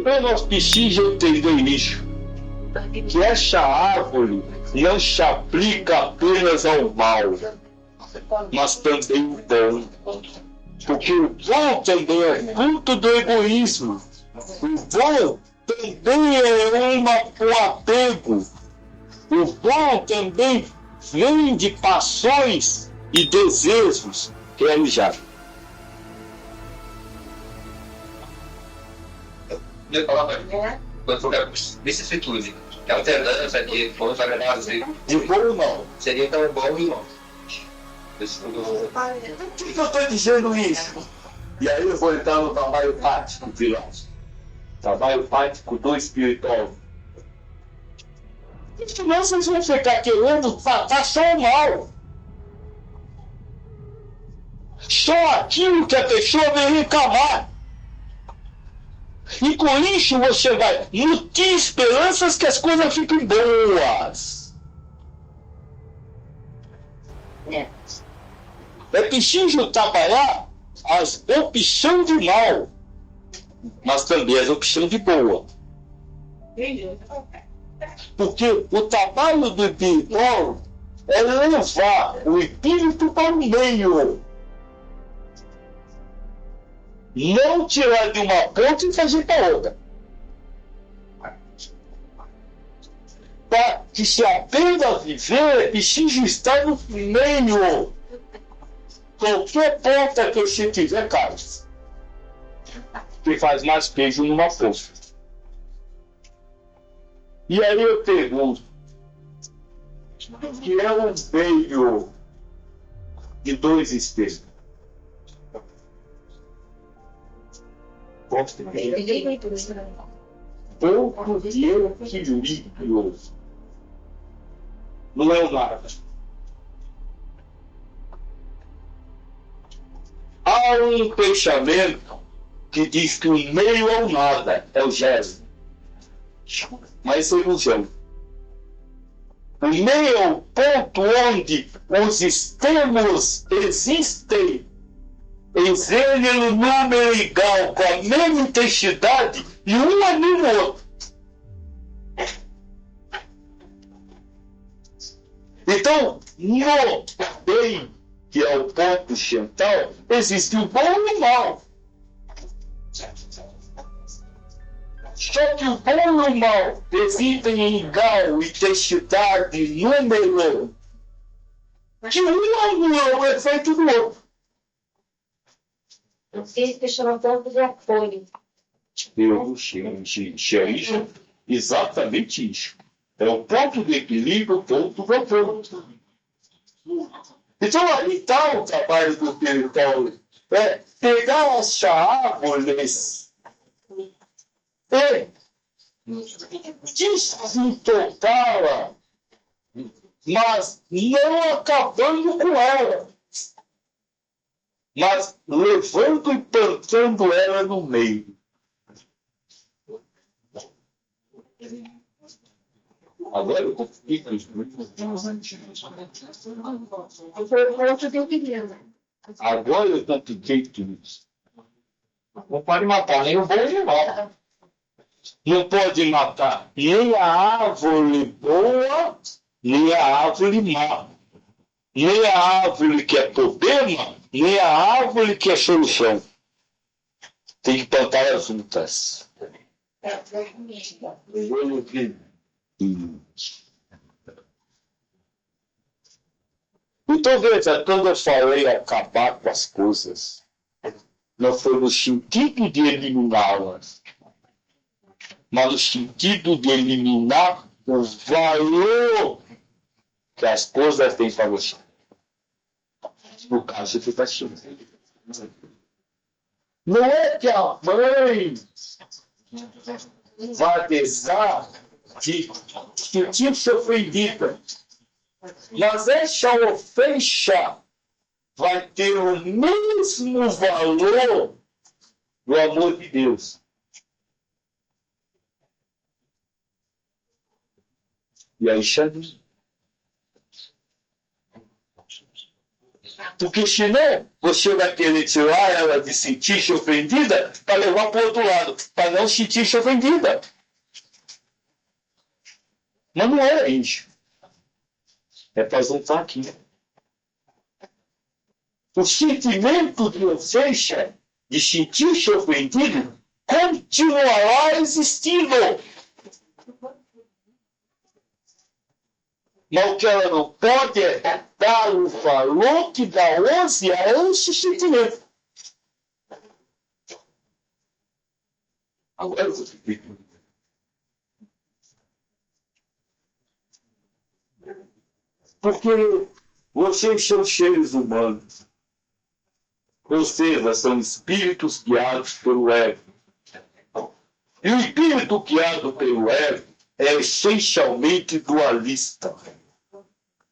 Pelas piscinas eu entender isso, que essa árvore não se aplica apenas ao mal, mas também ao bom. Porque o bom também é fruto do egoísmo. O bom também é um apego. O bom também vem de paixões e desejos realizados. Eu falava, quando for vicissitude, que alternância de pontos agregados De bom ou não? seria tão bom e bom. Por que eu estou dizendo isso? E aí eu vou entrar no trabalho prático, filósofo. Trabalho prático do espiritual. Senão vocês vão ficar querendo tratar só o mal. Só aquilo que a pessoa vem reclamar. E com isso você vai nutrir esperanças que as coisas fiquem boas. É preciso trabalhar as opções de mal, mas também as opções de boa. Porque o trabalho do espiritual é levar o espírito para o meio. Não tirar de uma ponta e fazer para outra. Para que se aprenda a viver, é preciso estar no meio. Qualquer ponta que você tiver, cai. Que faz mais peso numa ponta. E aí eu pergunto, que é um meio de dois espelhos? Pouco equilíbrio. Não é o nada. Há um pensamento que diz que o meio é o nada, é o zero. Mas isso é ilusão. O meio é o ponto onde os extremos existem em gênero, número igual, com a mesma intensidade, e um anima o outro. Então, no bem, que é o ponto central, existe o bom e o mal. Só que o bom e o mal existem em igual intensidade, número, que um anula o efeito do outro. Esse chama ponto de apoio. Eu é isso, exatamente isso. É o ponto de equilíbrio, o ponto do ponto. Então aí está o trabalho do espiritual. É pegar essa árvores e desfrutá-la, mas não acabando com ela, mas levando e plantando ela no meio. Agora eu fico agora eu compliquei tudo isso. Não pode matar nem o bom nem o mal. Não pode matar nem a árvore boa, nem a árvore má. Nem a árvore que é problema, nem a árvore que é solução. Tem que plantar as juntas. Então veja, quando eu falei acabar com as coisas, não foi no sentido de eliminá-las, mas no sentido de eliminar o valor que as coisas têm para você. No caso, fica assim. Não é que a mãe vai deixar que o tipo se ofendida, mas essa ofensa vai ter o mesmo valor do amor de Deus. E aí, Xande, Porque senão você vai querer tirar ela de sentir-se ofendida para levar para o outro lado, para não sentir-se ofendida. Mas não é isso. É para juntar aqui. O sentimento de ofensa, de sentir-se ofendido, continuará existindo. Mas o que ela não pode é dar o valor que dá hoje a esse sentimento. Agora eu vou repetir. Porque vocês são seres humanos. Ou seja, são espíritos guiados pelo ego. E o espírito guiado pelo ego é essencialmente dualista.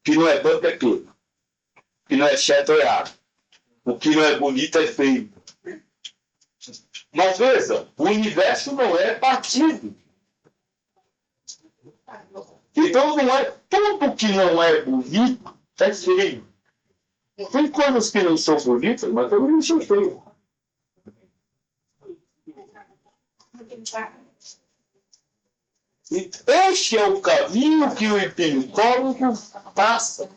Que não é branco é preto. Que não é certo é errado. O que não é bonito é feio. Mas veja, o universo não é partido. Então não é tudo que não é bonito é feio. Tem coisas que não são bonitas, mas também não são feias. Este é o caminho que o epinicólogo passa.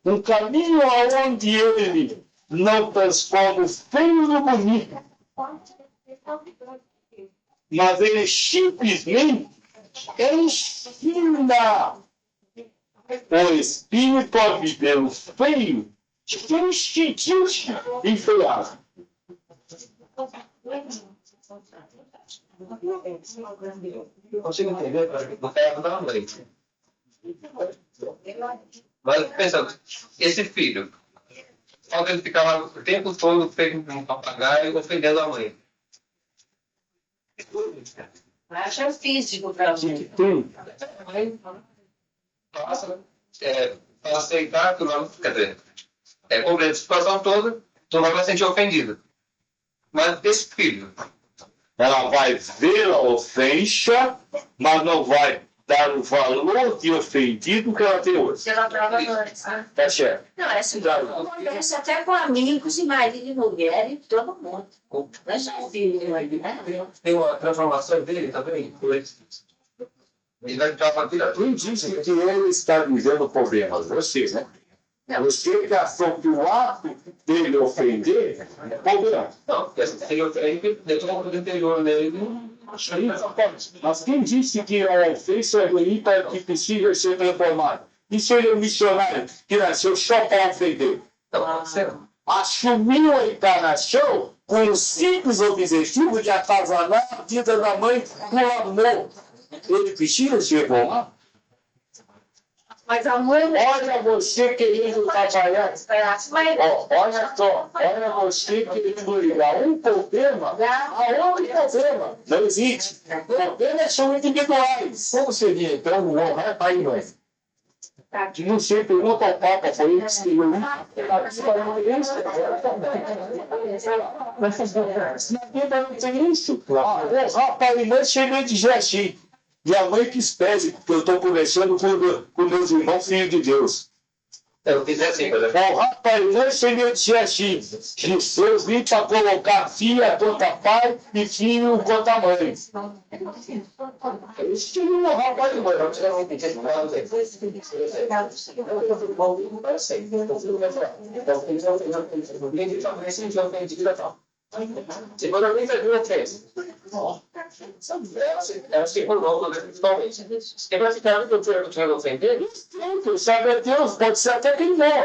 Um caminho onde ele não transforma o feio no bonito. Mas ele simplesmente ensina o espírito a viver o feio sem sentir-se enfeiado. Consigo entender, não quero dar uma leite. Mas pensa, esse filho, pode ele ficar lá o tempo todo feito um papagaio ofendendo a mãe. Acha físico para mim. Passa, para aceitar que não, quer dizer, compreende a situação toda, tu não vai se sentir ofendido. Mas esse filho, Ela vai ver a ofensa, mas não vai dar o valor de ofendido que ela tem hoje. Se ela estava antes, né? Tá certo? Não, é assim, acontece até com amigos e marido e mulher e todo mundo. Não é só o filho, né? tem uma transformação dele também. Ele vai ficar uma vida Quem disse que ele está vivendo problemas? Você, né? Você que achou que o ato dele ofender é problema. não, ele ofende dentro do interior dele. Mas quem disse que a ofensa é bonita e que precisa ser transformada? Isso ele é um missionário que nasceu só para ofender. Assumiu a encarnação com o simples objetivo de atazanar a vida da mãe com amor. Ele precisa se reformar? Mas a mãe... Olha você querendo trabalhar. Mas... Olha só, olha você querendo ligar um problema a outro problema. Não existe. Problemas são individuais. Como seria então o honrar pai e mãe? Não sei, pergunta ao Papa, foi ele que escreveu. Na vida não tem isso. Honrar pai e mãe chega a dizer assim. E a mãe que espere, porque eu estou conversando com meus irmãos, filhos de Deus. Eu fiz assim, por exemplo. Honrar pai e mãe seria dizer assim: eu vim para colocar filha contra pai e filho contra mãe. Isso seria honrar pai e mãe. Segunda vez é duas vezes. É o segundo nome, principalmente. Quem vai ficar no que eu ofender? Sabe a Deus, pode ser até quem morre.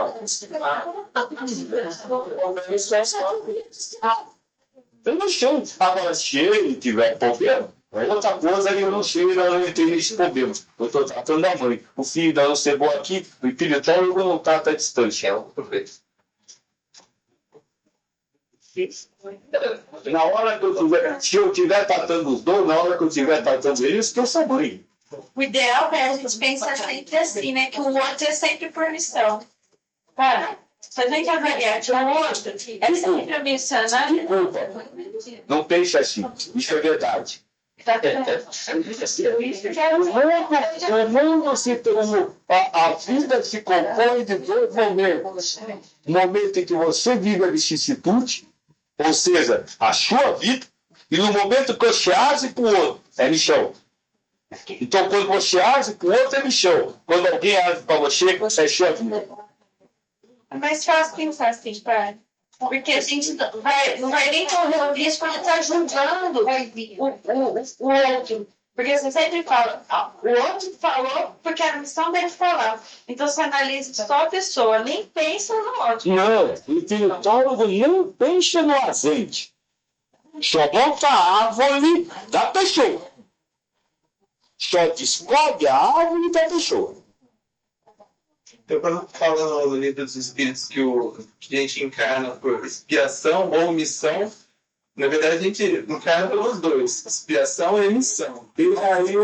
Eu não sei. Agora, se ele tiver problema, outra coisa eu não sei, eu não tenho esse problema. Eu estou tratando da mãe. O filho da chegou aqui, o espiritual não está até distante. É o perfeito. Na hora que eu tiver, se eu estiver tratando os dois, na hora que eu estiver tratando eles, que eu sou mãe. O ideal é a gente pensar sempre assim, né? Que o outro é sempre por missão. Cara, se a gente avaliar que o outro é sempre a missão, né? Desculpa, não pense assim. Isso é verdade. Tá O mundo se tornou, a vida se compõe de dois momentos. O momento em que você vive a vicissitude, ou seja, a sua vida, e no momento que você age para o outro, é lixão. Então, quando você age para o outro, é lixão. Quando alguém age para você, é sua vida. É mais fácil pensar assim, pai. Porque a gente não vai nem correr o risco de estar julgando o outro. Porque você sempre fala, o outro falou porque a missão dele falar. Então você analisa só a pessoa, nem pensa no outro. Não, o teólogo não pensa no azeite. Só monta a árvore da pessoa. Só descobre a árvore da pessoa. Então, quando fala no livro dos Espíritos que a gente encarna por expiação ou missão, na verdade a gente encarna pelos dois, expiação e missão. E aí,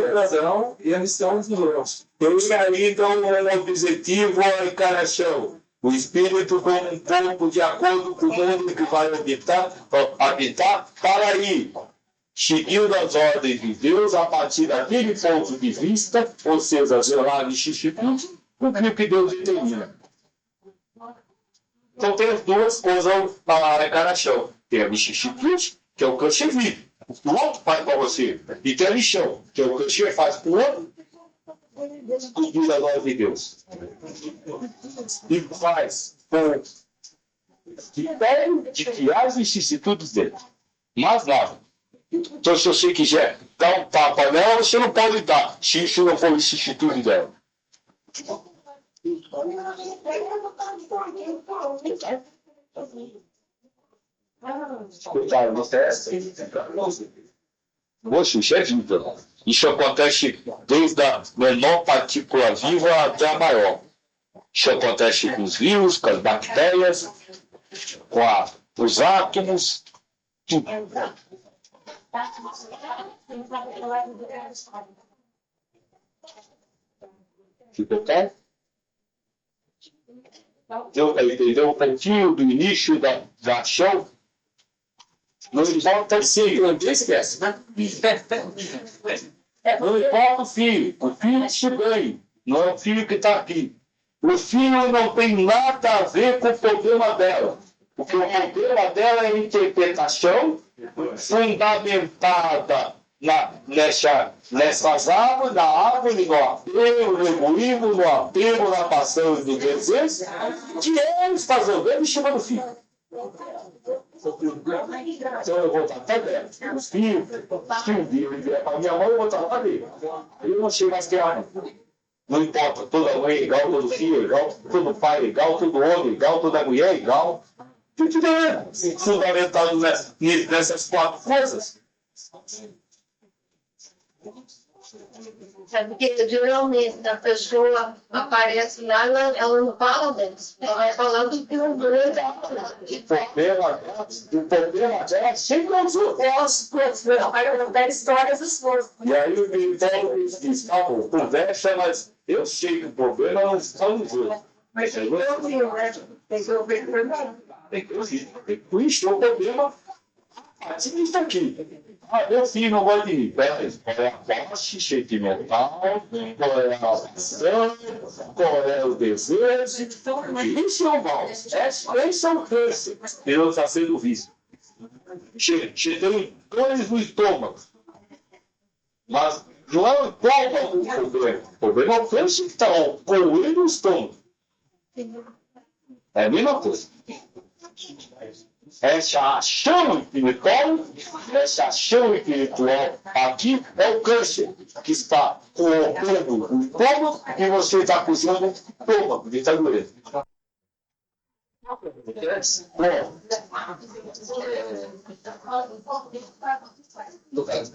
E a missão dos outros. e aí então, o objetivo é a encarnação. O espírito com um corpo de acordo com o mundo que vai habitar para ir, seguindo as ordens de Deus a partir daquele ponto de vista, ou seja, zelar a vicissitude, o que Deus determina. Então tem as duas coisas na encarnação. Tem a vicissitude, que é o que você vive. O outro faz para você. E tem a missão, que é o que você faz para o outro, seguindo as ordens de Deus. E faz com critério de que as vicissitudes dele. Mas nada. Então, se você quiser dar um tapa nela, você não pode dar, se isso não for vicissitude dela. Escutaram no teste? Poxa, isso é vida. Isso acontece desde a menor partícula viva até a maior. Isso acontece com os vírus, com as bactérias, com os átomos, tudo. Ficou claro? Entendeu? O pontinho do início da ação não importa se ninguém esquece, né? Não importa o filho se ganha, não é o filho que está aqui. O filho não tem nada a ver com o problema dela, porque o problema dela é a interpretação fundamentada nessas árvores, na árvore, no apego, no egoísmo, no apego, na paixão e no desejo, que ele está jogando em cima do filho. Então eu vou estar até dentro. Os filhos, se um dia ele vier para a minha mãe, eu vou estar lá dele. Eu não sei mais quem é. Não importa, toda mãe é igual, todo filho é igual, todo pai é igual, todo homem é igual, toda mulher é igual. Tudo é fundamentado nessas quatro coisas. Porque geralmente a pessoa aparece lá, ela não fala deles. Ela vai falando que o grande O problema dela sempre é os outros. vai contar histórias dos outros. E aí o Paulo diz, conversa, mas eu sei que o problema não está nos outros. Mas tem que ouvir, né? Tem que ouvir primeiro. Tem que ouvir. Por isso, o problema assim está aqui. Meu filho não gosta de mim. Peraí, qual é a posse sentimental? Qual é a ação? Qual é o desejo? Isso é o mal. Esse é o câncer. Ele não está sendo visto. Você tem cães no estômago. Mas não é o estômago o problema. O problema é o câncer que está corroendo o estômago. É a mesma coisa. Essa ação espiritual aqui é o câncer que está corrompendo o estômago e você está acusando o estômago de estar doendo.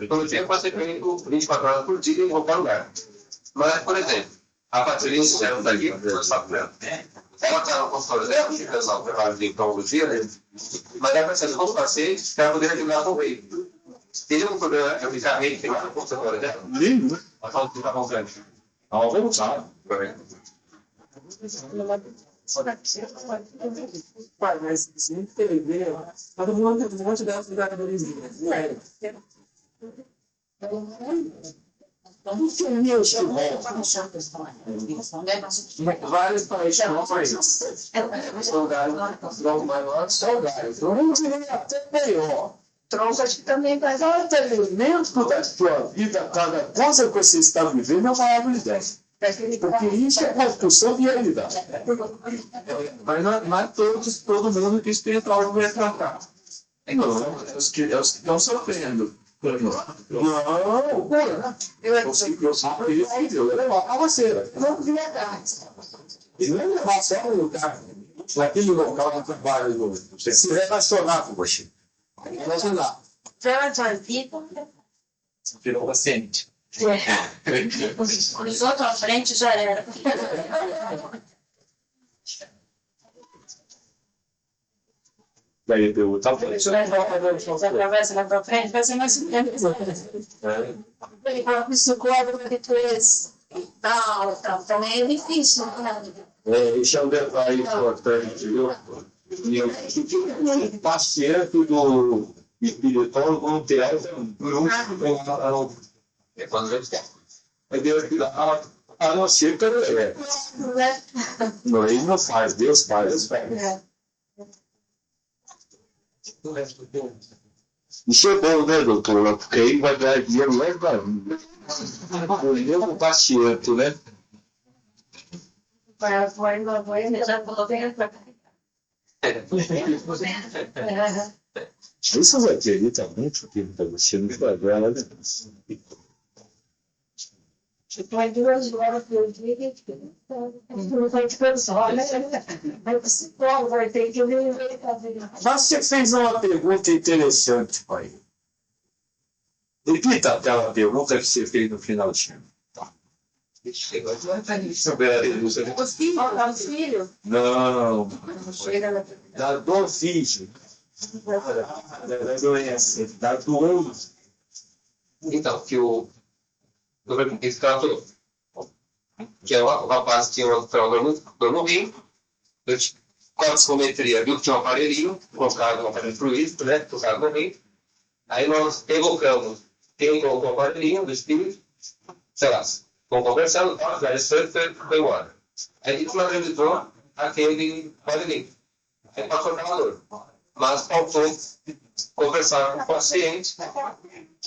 Por exemplo, você tem 24 horas por dia em qualquer lugar. Mas, por exemplo, a Patrícia já está aqui, ela está no consultório dela, fica lá o trabalho de oncologia, mas ela precisa dos pacientes para poder ajudar o rei. Teria um problema eu ficar rei no consultório dela? Lindo. A falta de estar voltando. Não, vou usar. Pai, mas se entender, todo mundo deve dar os jogadores. Vários países compram isso. Salgado, maior, salgado. Eu não diria até melhor. Tronco acho que também faz. Cada elemento da sua vida, cada coisa que você está vivendo é uma árvore dessa. Porque isso é construção de realidade. Mas não é todo mundo que espiritual vai tratar. Não, é os que estão sofrendo. Não, eu sempre levar para você. Não de verdade. E não é levar só no lugar, naquele local de trabalho, você se relacionar com você. Relacionar. Virou paciente. Cruzou tua frente, já era. Daí eu tava Atravessa lá pra frente, vai ser mais isso quadro que tu és. Tal, também é difícil, né? Isso é um detalhe importante, viu? E o paciente do espiritual não tem grupo É quando a gente quer. é Deus que dá, a não ser que não, ele não faz, Deus faz. Isso é bom, né, doutora? Porque aí vai dar dinheiro logo da vida. O mesmo paciente, né? Isso vai acredita muito que você não vai ver ela, né? Depois de 2 horas por dia, não vai descansar, né? Aí o psicólogo vai ter que vir fazer. Mas você fez uma pergunta interessante, pai. Repita aquela pergunta que você fez no finalzinho. Ó, o filho. Não, Chega na. da dor física, da doença, da doença. Então, que o esse cara falou. Que o rapaz tinha uma dor no rim, com a psicometria, viu que tinha um aparelhinho, colocado um aparelho fluido, né? Colocado no rim. Aí nós evocamos quem colocou o aparelhinho do espírito, sei lá, vamos conversando, aí foi embora. Aí a gente materializou aquele aparelhinho. Aí passou aquela dor. Mas faltou conversar com o paciente,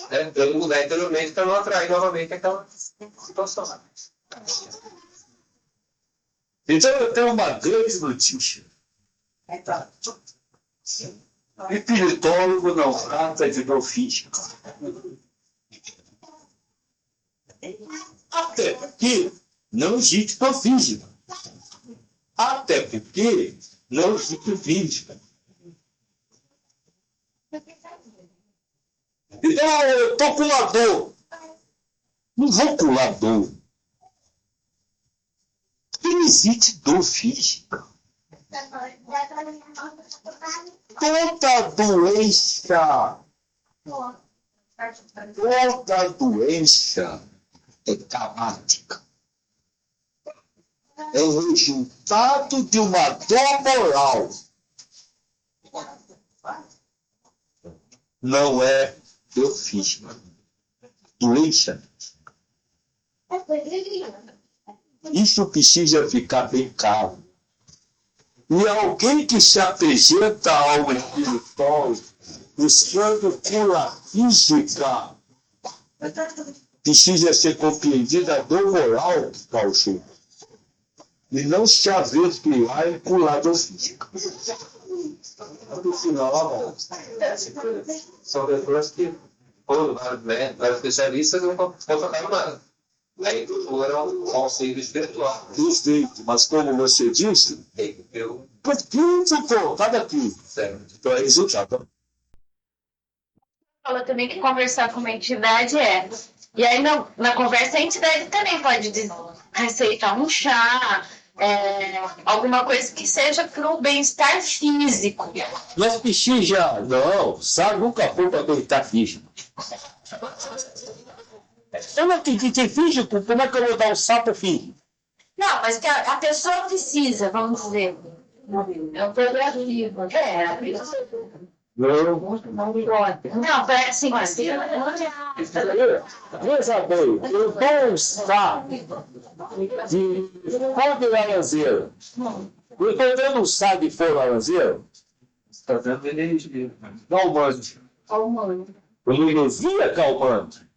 né, dando mudar anteriormente para não atrair novamente aquela situação. Então eu tenho uma grande notícia. Espiritólogo não trata de dor física. Até porque não existe dor física. Até porque não existe física. Então, eu estou com uma dor. Não vou curar dor. Não existe dor física. Toda doença é karmática. É o resultado de uma dor moral. Não é dor física. Doença. Isso precisa ficar bem claro. E alguém que se apresenta ao espiritual buscando cura física precisa ser compreendida a dor moral que causou. E não se aventurar em curar dor física. No final, São pessoas que foram vários especialistas e não tocaram nada. Aí foram um auxílio espiritual. perfeito, mas como você disse, Eu, por tudo colocado aqui. certo. Então é resultado. Falou também que conversar com uma entidade é. E aí na conversa a entidade também pode receitar um chá, alguma coisa que seja para o bem-estar físico. Mas precisa, não, sabe, nunca foi para bem-estar físico. Eu não acredito em físico, como é que eu vou dar um sapo físico? Não, mas que a pessoa precisa, vamos dizer. É um progressivo. Não. Não, parece assim. Veja bem, eu dou um estado de quando é laranjeira. Eu estou dando um estado de for laranjeira. Está dando energia. Calmante. Energia calmante.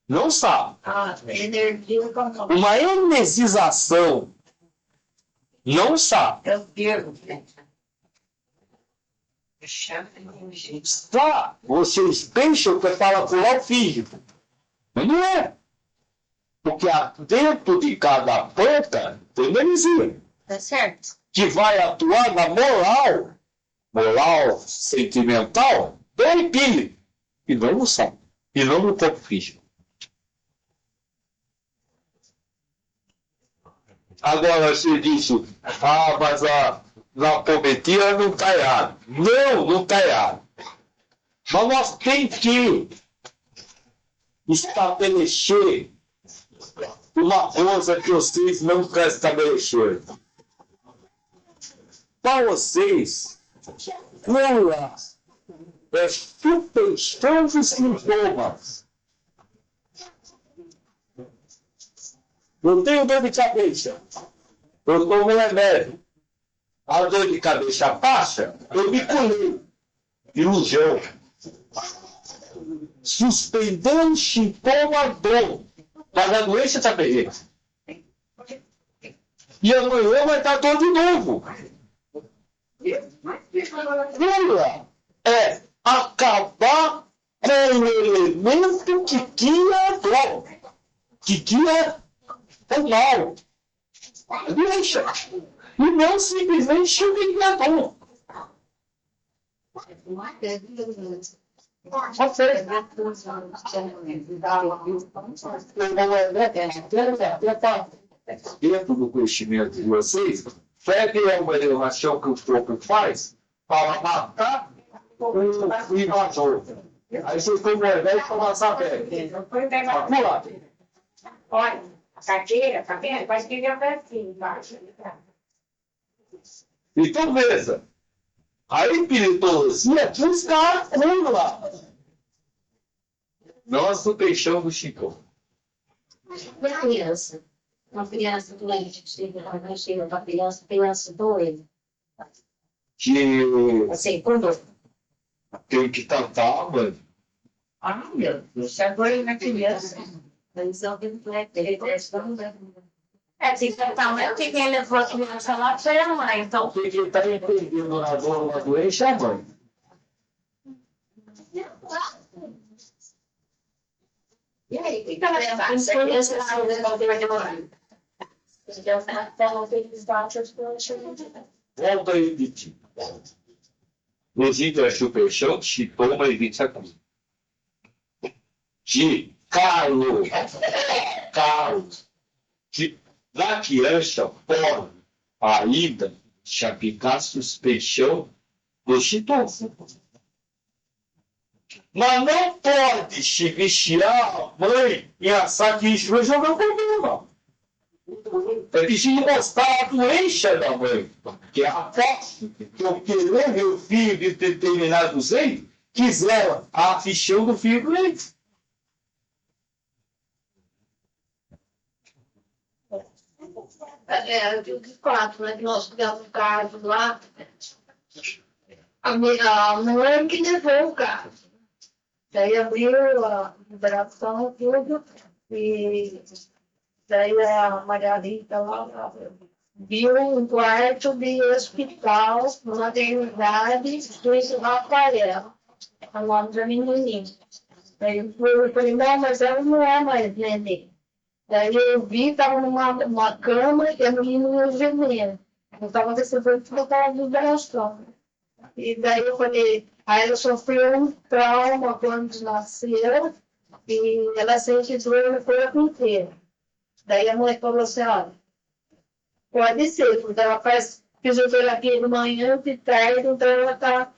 Não sabe. Energia calmante. Uma energização. Não sabe. Está, vocês pensam que é para curar o físico. Mas não é. Porque dentro de cada planta tem energia. Tá certo? Que vai atuar na moral sentimental do espírito. E não no sangue. E não no corpo físico. Agora você disse, mas na apometria não está errado. Não está errado. Mas nós temos que estabelecer uma coisa que vocês não querem estabelecer. Para vocês, cura é suspensão de sintomas. Eu tenho dor de cabeça. Eu tomo remédio. A dor de cabeça passa, eu me curei. Ilusão. Suspender o sintoma dor. Mas a doença está perdendo. E amanhã vai estar dor de novo. Cura é acabar com o elemento que cria dor. Que cria o mal. Deixa. E não simplesmente o vingador. Dentro do conhecimento de vocês, pegue a uma elevação que o corpo faz para matar o invasor. Aí vocês têm uma ideia de tomar essa velha. Olha, a carteira, tá vendo? Vai escrever assim embaixo. Então, veja, a espiritologia busca a cura. Nós não deixamos Chico. Uma criança doente, chega uma criança doente. Que Assim, quando. tem que tratar, mano. Ah, meu Deus, agora na criança. Eles são bem eles vão dar. Tem que tratar, mas quem levou a criança lá foi a mãe, então. Porque quem está entendendo na dor uma doença é a mãe. E aí, o que ela faz? A criança vai demorar. Volta aí de ti. Inclusive a chupeção, sintoma e vinte segundos. De Carlos. Que na criança pode ainda se aplicar suspensão do sintoma. Mas não pode se viciar a mãe e achar que isso vai resolver o problema. É preciso mostrar a doença da mãe, que é a forte, que eu querer meu filho de determinado jeito, quiser a aflição do filho dele. Eu tive que falar, né? Que nós tivemos um caso lá. A mãe que levou o caso. Daí abriu a liberação tudo. E daí a Margarita lá viu um quarto de hospital, maternidade, do Rafael, a nome da menininha. Daí eu falei, não, mas ela não é mais neném. Daí eu vi, estava numa cama e a menina gemendo. Eu estava recebendo toda a liberação. E daí eu falei, aí ela sofreu um trauma quando nasceu e ela sente dor no corpo inteiro. Daí a mãe falou assim, olha, pode ser, porque ela faz fisioterapia de manhã, de tarde, então ela está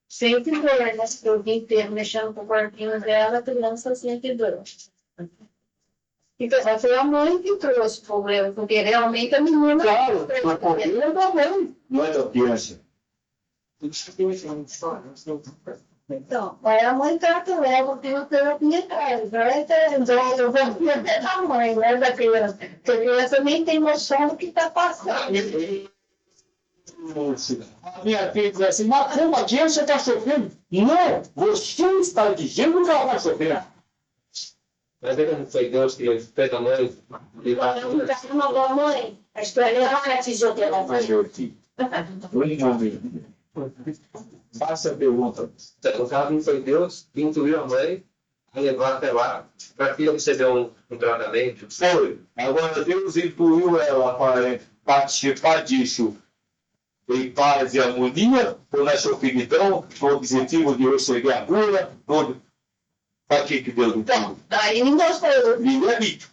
sempre dor, né? O dia inteiro mexendo com o corpinho dela, a criança sente dor. Então, foi a mãe que trouxe o problema, porque realmente a menina... Claro, o problema é da mãe, não é da criança. Então, aí a mãe trata ela, tem uma terapia atrás, né? Então, eu vou ver até da mãe, né, da criança. Porque a criança nem tem noção do que está passando. A minha filha diz assim, mas como a criança está sofrendo? Não, você está dizendo que ela vai sofrer. Mas ele não foi Deus que fez a mãe. Ele vai. Eu está uma boa mãe, a história não é fisioterapia. Mas eu aqui. Faça a pergunta. No caso, não foi Deus que intuiu a mãe a levar até lá para a filha receber um tratamento. Foi. Agora Deus incluiu ela para participar disso em paz e harmonia, ou na sua opinião, com o objetivo de receber a cura, tudo. Para que Deus não Então, daí não gostou. livre-arbítrio.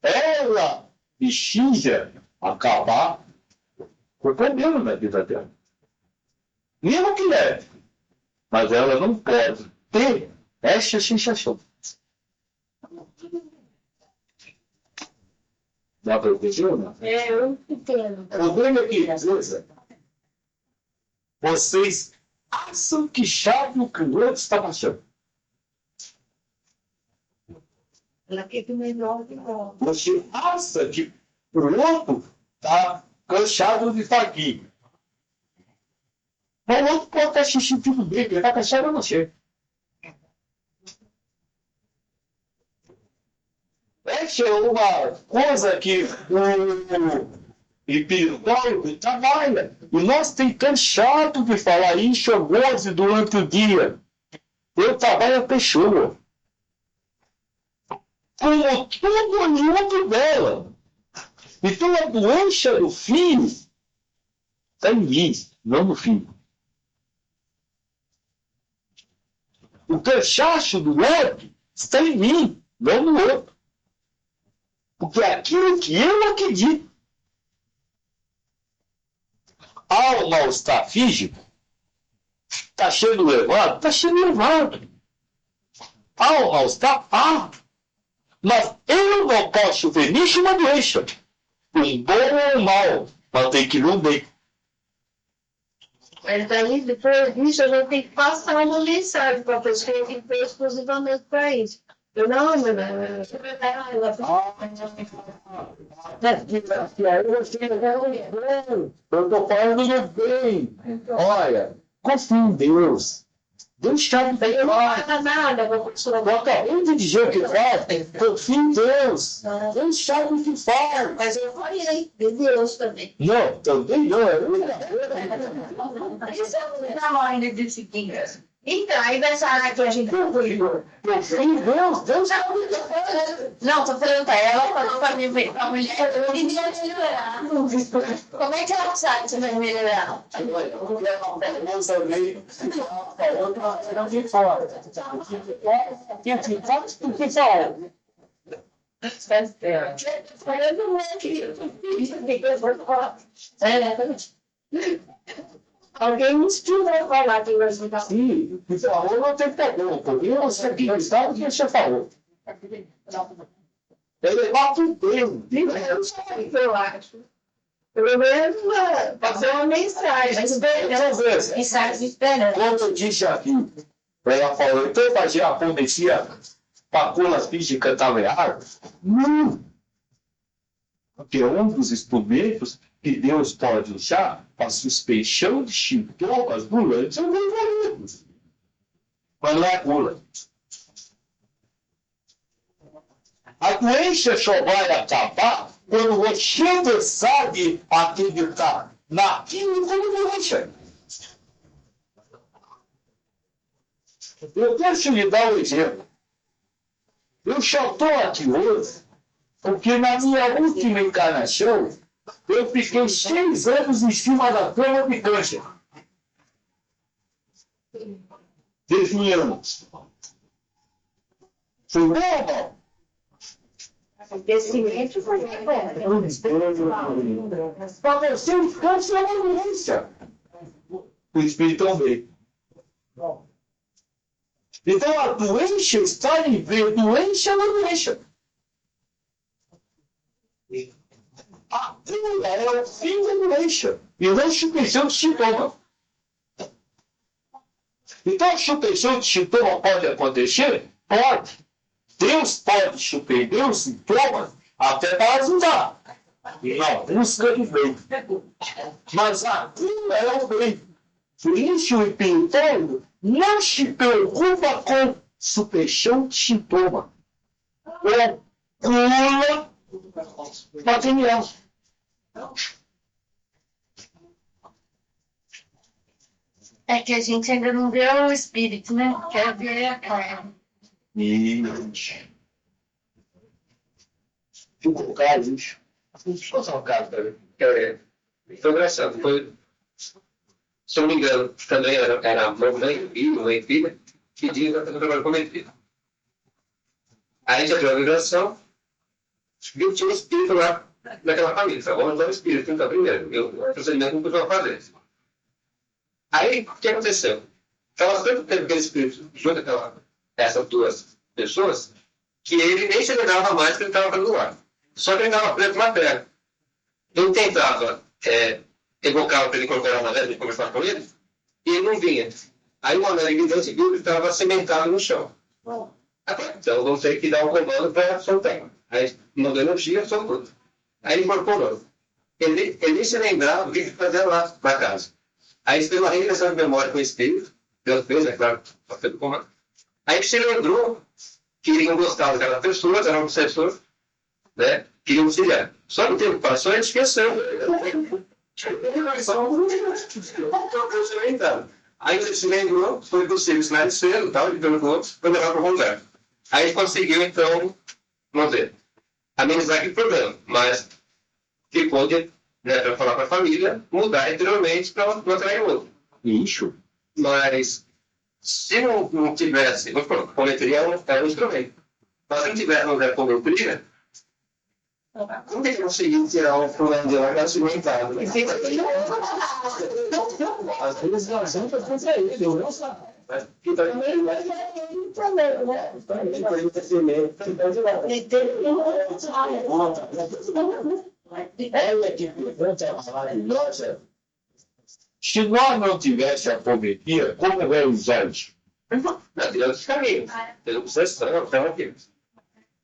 Ela precisa acabar com o problema da vida dela. Mesmo que leve. Mas ela não pode ter essa sensação. Dá para entender, não? Eu entendo. O problema é que, às vezes, vocês acham que sabem o que o outro está passando. Ela quer que melhor que bom. Você acha que o outro está cansado de estar aqui. Mas o outro pode estar se sentindo bem, ele está cansado a você. Essa é uma coisa que o espiritual trabalha. E nós tentamos chato de falar isso hoje durante o dia. Eu trabalho a pessoa. Como tudo junto dela. Então a doença do filho está em mim, não no filho. O cansaço do outro está em mim, não no outro. Porque é aquilo que eu acredito. Há o mal-estar físico, está sendo levado? Está sendo levado. Há o mal-estar? Há. Mas eu não posso ver nisso uma doença. Um bom ou um mal, mas tem que ir no bem. Mas daí, depois disso, a gente tem que passar uma mensagem para a pessoa que foi exclusivamente para isso. Eu não, eu estou falando do bem. Olha, confia em Deus. Deus sabe bem. eu não faço nada para a pessoa. Eu acabei de dizer o que faz. Confia em Deus. Deus sabe o que faz. Mas eu falei de Deus também. Não, também não. Isso é na ordem de seguinte. Então, aí nessa área que a gente concluiu. Confia em Deus. Deus sabe o que faz. Não, tô falando para ela, falou para mim, para a mulher, eu queria melhorar. Como é que ela sabe que você vai melhorar? Eu também. Eu não de fora. O que fala? Alguém me inspirou a falar que vai ajudar. Sim, me falou, não tem problema. Porque você que está, o que você falou? Ele é lá por Deus. Eu acho. Pelo menos fazer uma mensagem. Mensagem de esperança. Como eu disse aqui, ela falou, então fazer a aponesia para a cura física estava errado? Não. Porque é um dos instrumentos que Deus pode usar para suspensão de sintomas durante o livramento. Mas não é cura. A doença só vai acabar quando você decide acreditar naquilo como doença. Eu quero lhe dar um exemplo. Eu só estou aqui hoje porque na minha última encarnação eu fiquei 6 anos em cima da cama de câncer. 10 anos. Foi bom, Esse foi bom. para você, o câncer é uma doença. O espírito também. Então a doença está em ver doença na doença. A cura é o fim da doença. E não suspensão de sintoma. Então, chupechão de sintoma pode acontecer? Pode. Deus pode surpreender os sintomas até para ajudar. Na busca de bem. Mas a cura é o bem. Por isso, o espiritório não se preocupa com superchão de sintoma. Ou cura material. É que a gente ainda não vê o espírito, né? Quer ver a carne. Isso. Ficou caro, isso. Deixa eu contar um caso pra ver. Foi engraçado. Foi, se eu não me engano, também era a mãe e filha, que diz que eu trabalho com minha filha. Aí já deu a vibração, viu que tinha um espírito lá naquela família. Falei, vamos dar um espírito, então, primeiro. O procedimento não podia fazer. Aí, o que aconteceu? Estava tanto tempo aquele espírito junto com essas duas pessoas, que ele nem se lembrava mais que ele estava fazendo lá. Só que ele estava preso na terra. Eu tentava evocar para ele colocar na terra e conversar com ele, e ele não vinha. Aí uma hora ele deu que ele estava cimentado no chão. Então vamos ter que dar um comando para soltar. Aí mandou energia, soltou. Aí incorporou. Ele nem se lembrava o que ele fazia lá na casa. Aí fez uma regressão de memória com o espírito, Deus fez, é claro, só fez o comando. Aí se lembrou que ele não gostava daquela pessoa, era um obsessor, né? Queria auxiliar. Só que o tempo passou e ele esqueceu. Aí ele se lembrou, foi para o serviço mais cedo, tal, ele perguntou, foi levar para o lugar. Aí ele conseguiu, então, vamos ver, amenizar aquele problema, mas ficou de, né, para falar para a família, mudar anteriormente para não atrair outro. Isso. Mas se não tivesse, vamos falar, cometria é um instrumento. Mas se não tivesse uma cometria, como que ele conseguiu tirar o fulano de lá que era cimentado? Às vezes nós vamos fazer isso, eu não sei. Mas que também Se nós não tivéssemos a apometria, como é os anjos? não tirando os caminhos. Tem obsessão, então aqui.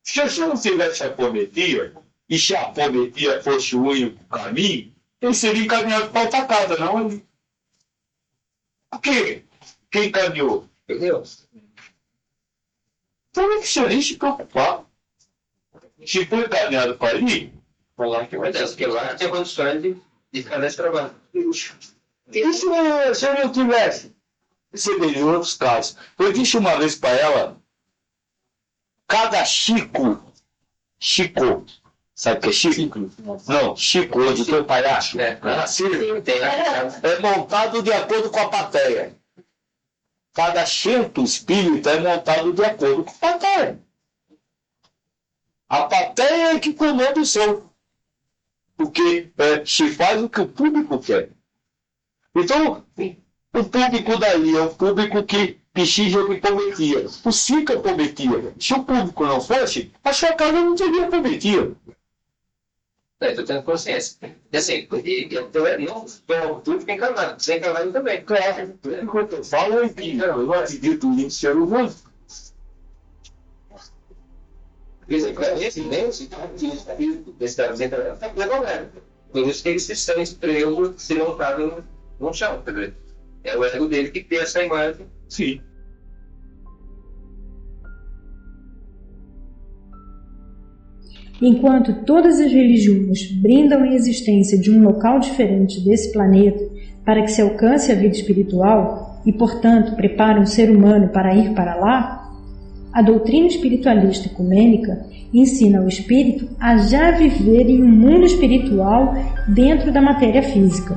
Se eu não tivesse a apometria, e se a apometria fosse o único caminho, ele seria encaminhado para outra casa, não ali. Por quê? Quem encaminhou? Deus. Então não precisa nem se preocupar. Se for encaminhado para ali, Vamos lá que vai dar, porque lá tinha condições de ficar nesse trabalho. isso se eu não tivesse. Você vê em outros casos. Eu disse uma vez para ela, cada Chico, sabe o que é Chico? Não, Chico, de teu palhaço. É montado de acordo com a plateia. Cada centro espírita é montado de acordo com a plateia. A plateia é que comanda o som. Porque se faz o que o público quer. Então, o público daí é o público que precisa de apometria. O Chico é apometria. Se o público não fosse, a sua casa não teria apometria. Estou tendo consciência. E assim, não, tudo fica encarnado, sem encarnado também. Claro, enquanto eu falo, eu não acredito em ser humano. Esse cara legal, né? Por isso que eles estão estreando se não está no chão, quer dizer, é o ego dele que tem essa imagem. Sim. Enquanto todas as religiões brindam a existência de um local diferente desse planeta para que se alcance a vida espiritual e, portanto, preparam o ser humano para ir para lá, a doutrina espiritualista ecumênica ensina o espírito a já viver em um mundo espiritual dentro da matéria física.